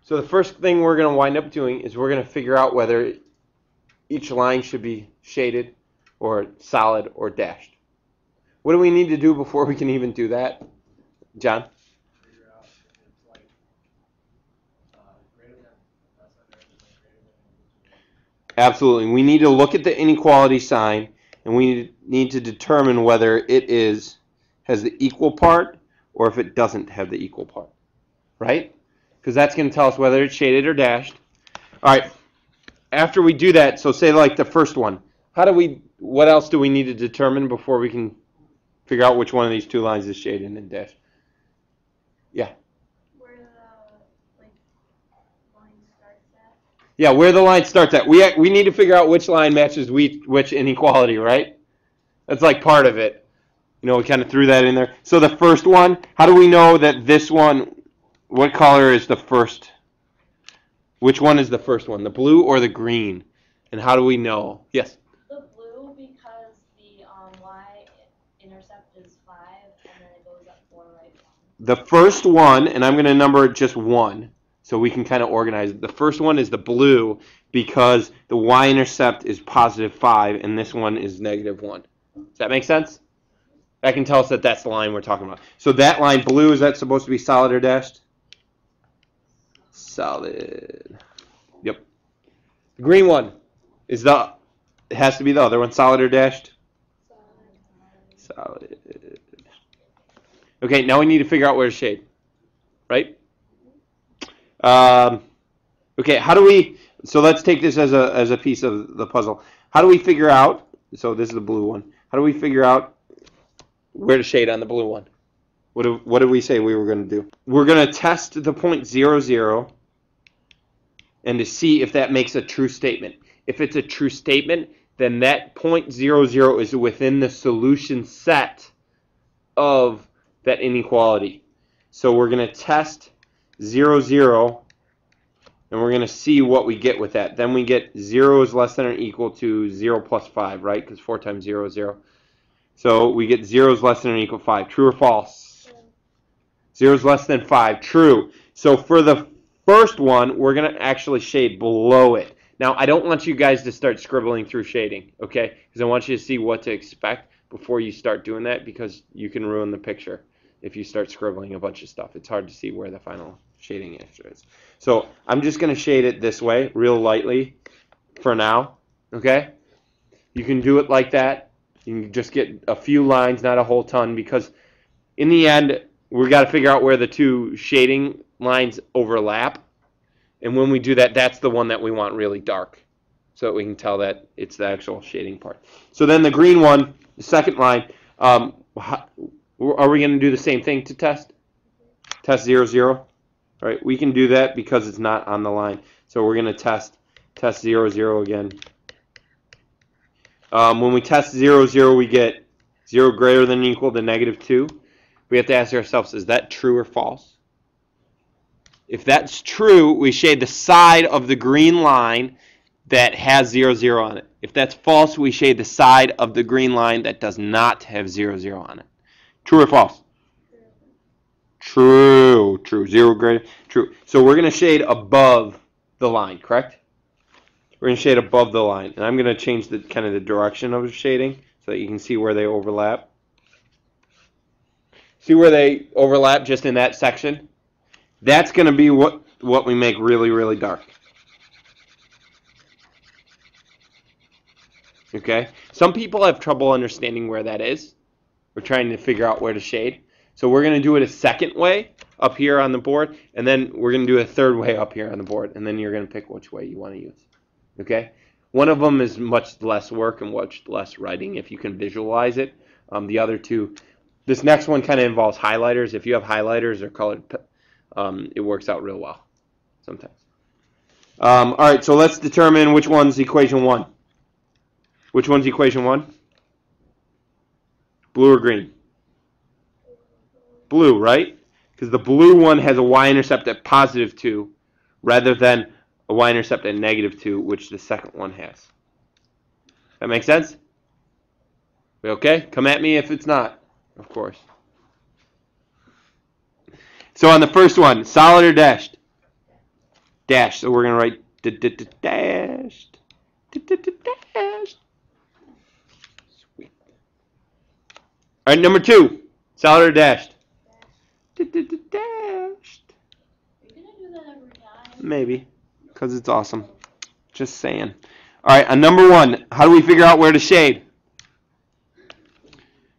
So the first thing we're going to wind up doing is we're going to figure out whether each line should be shaded or solid or dashed. What do we need to do before we can even do that, John? Figure out if it's like greater than less than or greater than. Absolutely. We need to look at the inequality sign, and we need to determine whether it has the equal part or if it doesn't have the equal part, right? Because that's going to tell us whether it's shaded or dashed. All right. After we do that, so say like the first one, what else do we need to determine before we can figure out which one of these two lines is shaded and dashed? Yeah. Where the line starts at? Yeah, where the line starts at. We need to figure out which line matches which inequality, right? That's like part of it. You know, we kind of threw that in there. So the first one, how do we know that this one, what color is the first? Which one is the first one, the blue or the green? And how do we know? Yes? The blue, because the y-intercept is 5, and then it goes up 4 right down. The first one, and I'm going to number it just 1, so we can kind of organize it. The first one is the blue because the y-intercept is positive 5, and this one is negative 1. Does that make sense? That can tell us that that's the line we're talking about. So that line, blue, is that supposed to be solid or dashed? Solid. Yep. The green one it has to be the other one. Solid or dashed? Solid. Okay, now we need to figure out where to shade. Right? Okay, so let's take this as a piece of the puzzle. How do we figure out, so this is the blue one, how do we figure out where to shade on the blue one? What did we say we were going to do? We're going to test the point 0, 0, and to see if that makes a true statement. If it's a true statement, then that point 0, 0 is within the solution set of that inequality. So we're going to test 0, 0, and we're going to see what we get with that. Then we get 0 is less than or equal to 0 plus 5, right? Because 4 times 0 is 0. So we get 0 is less than or equal to 5. True or false? 0 is less than 5. True. So for the first one, we're going to actually shade below it. Now, I don't want you guys to start scribbling through shading, okay? Because I want you to see what to expect before you start doing that, because you can ruin the picture if you start scribbling a bunch of stuff. It's hard to see where the final shading answer is. So I'm just going to shade it this way, real lightly, for now, okay? You can do it like that. You can just get a few lines, not a whole ton, because in the end, we've got to figure out where the two shading lines overlap. And when we do that, that's the one that we want really dark, so that we can tell that it's the actual shading part. So then the green one, the second line, are we going to do the same thing to test? Test 0, 0? All right, we can do that because it's not on the line. So we're going to test 0, 0 again. When we test 0, 0, we get 0 greater than or equal to negative 2. We have to ask ourselves, is that true or false? If that's true, we shade the side of the green line that has 0, 0 on it. If that's false, we shade the side of the green line that does not have 0, 0 on it. True or false? True. True. 0 greater. True. So we're going to shade above the line, correct? We're going to shade above the line. And I'm going to change the kind of the direction of the shading so that you can see where they overlap. See where they overlap just in that section? That's going to be what we make really, really dark. Okay? Some people have trouble understanding where that is. We're trying to figure out where to shade. So we're going to do it a second way up here on the board, and then we're going to do a third way up here on the board, and then you're going to pick which way you want to use. Okay? One of them is much less work and much less writing if you can visualize it. The other two, this next one kind of involves highlighters. If you have highlighters or colored, it works out real well sometimes. All right, so let's determine which one's equation 1. Which one's equation 1? Blue or green? Blue, right? Because the blue one has a y-intercept at positive 2 rather than a y-intercept at negative 2, which the second one has. That make sense? We okay? Come at me if it's not, of course. So on the first one, solid or dashed? dash. So we're going to write dashed. Dashed. Sweet. All right, number 2. Solid or dashed? Dashed. You're gonna do that every time. Maybe, because it's awesome. Just saying. All right, on number 1, how do we figure out where to shade?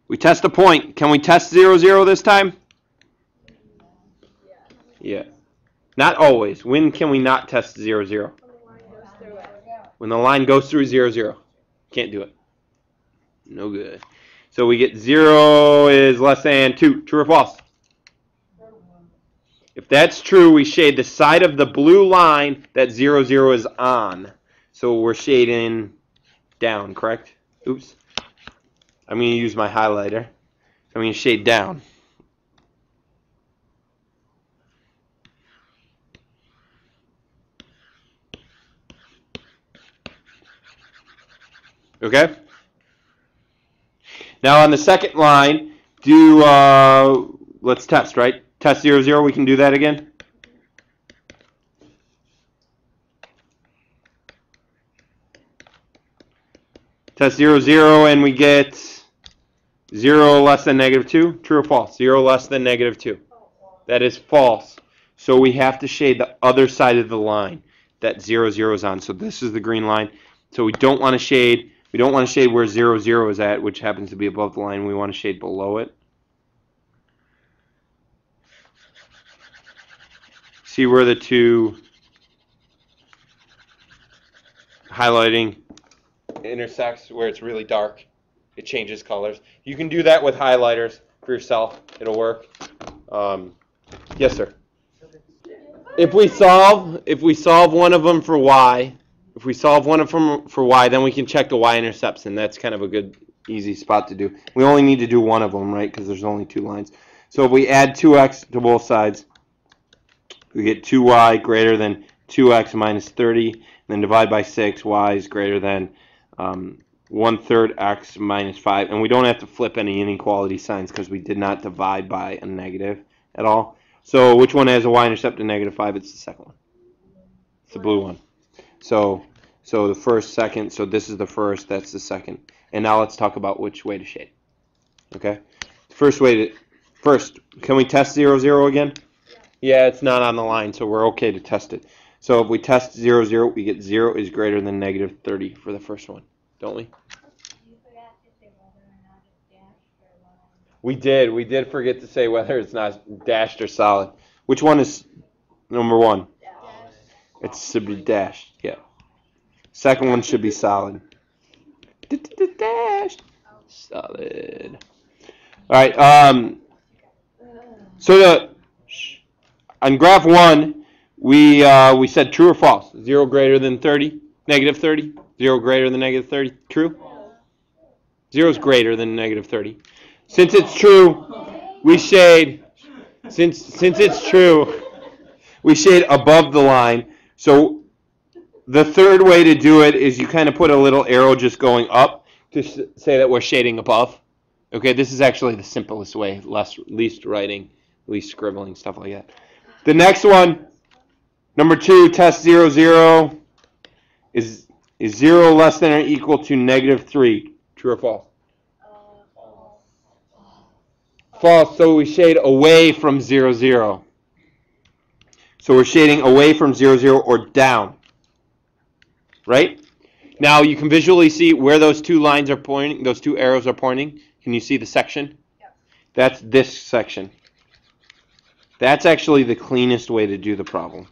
We test a point. Can we test 0, 0 this time? Yeah. Not always. When can we not test 0, 0? When the line goes through 0, 0. Can't do it. No good. So we get 0 is less than 2. True or false? If that's true, we shade the side of the blue line that 0, 0 is on. So we're shading down, correct? Oops. I'm going to use my highlighter. I'm going to shade down. Okay? Now on the second line, let's test, right? Test 0, 0, we can do that again? Test 0, 0, and we get 0 less than negative 2. True or false? 0 less than negative 2. That is false. So we have to shade the other side of the line that 0, 0 is on. So this is the green line. So we don't want to shade where 0, 0 is at, which happens to be above the line. We want to shade below it. See where the two highlighting intersects, where it's really dark. It changes colors. You can do that with highlighters for yourself. It'll work. Yes, sir. If we solve one of them for y, then we can check the y-intercepts, and that's kind of a good, easy spot to do. We only need to do one of them, right, because there's only 2 lines. So if we add 2x to both sides, we get 2y greater than 2x minus 30, and then divide by 6, y is greater than 1/3 x minus 5. And we don't have to flip any inequality signs because we did not divide by a negative at all. So which one has a y-intercept of negative 5? It's the second one. It's the blue one. So the first, second, so this is the first, that's the second. And now let's talk about which way to shade. Okay? First, can we test 0, 0 again? Yeah, it's not on the line, so we're okay to test it. So if we test 0, 0, we get 0 is greater than negative 30 for the first one, don't we? You forgot to say whether or not it's dashed or line. We did forget to say whether it's not dashed or solid. Which one is number 1? It should be dashed, yeah. Second one should be solid. Dashed. Solid. All right, so on graph 1, we said true or false? 0 greater than 30, negative 30. 0 greater than negative 30. True? 0 is greater than negative 30. Since it's true, we shade. Since it's true, we shade above the line. So the third way to do it is you kind of put a little arrow just going up to say that we're shading above. Okay, this is actually the simplest way, least writing, least scribbling, stuff like that. The next one, number 2, test 0, 0, is 0 less than or equal to negative 3. True or false? False, so we shade away from 0, 0. So we're shading away from 0, 0 or down. Right? Now you can visually see where those 2 lines are pointing, those 2 arrows are pointing. Can you see the section? Yep. That's this section. That's actually the cleanest way to do the problem.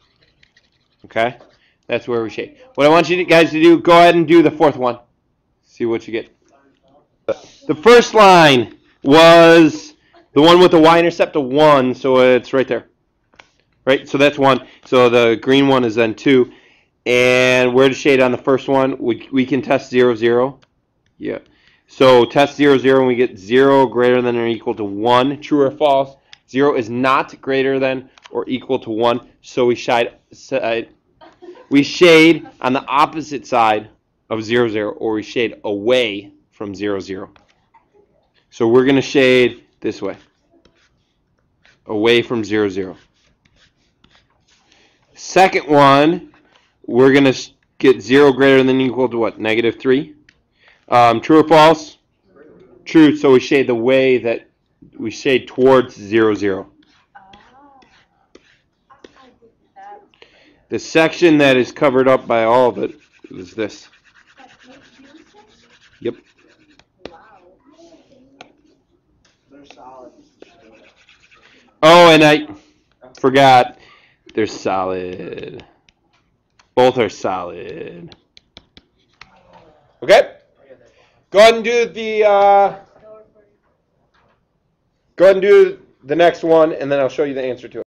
Okay? That's where we shade. What I want you guys to do, go ahead and do the fourth one. See what you get. The first line was the one with the y-intercept of 1, so it's right there. Right? So that's 1. So the green one is then 2. And where to shade on the first one? We can test 0, 0. Yeah. So test 0, 0, and we get 0 greater than or equal to 1. True or false? 0 is not greater than or equal to 1. So we shade on the opposite side of 0, 0, or we shade away from 0, 0. So we're going to shade this way. Away from 0, 0. Second one, we're going to get 0 greater than or equal to what? -3? True or false? True, so we shade the way that we shade towards 0, 0. The section that is covered up by all of it is this. Yep. They're solid. Oh, and I forgot. They're solid. Both are solid. Okay. Go ahead and do the. Go ahead and do the next one, and then I'll show you the answer to it.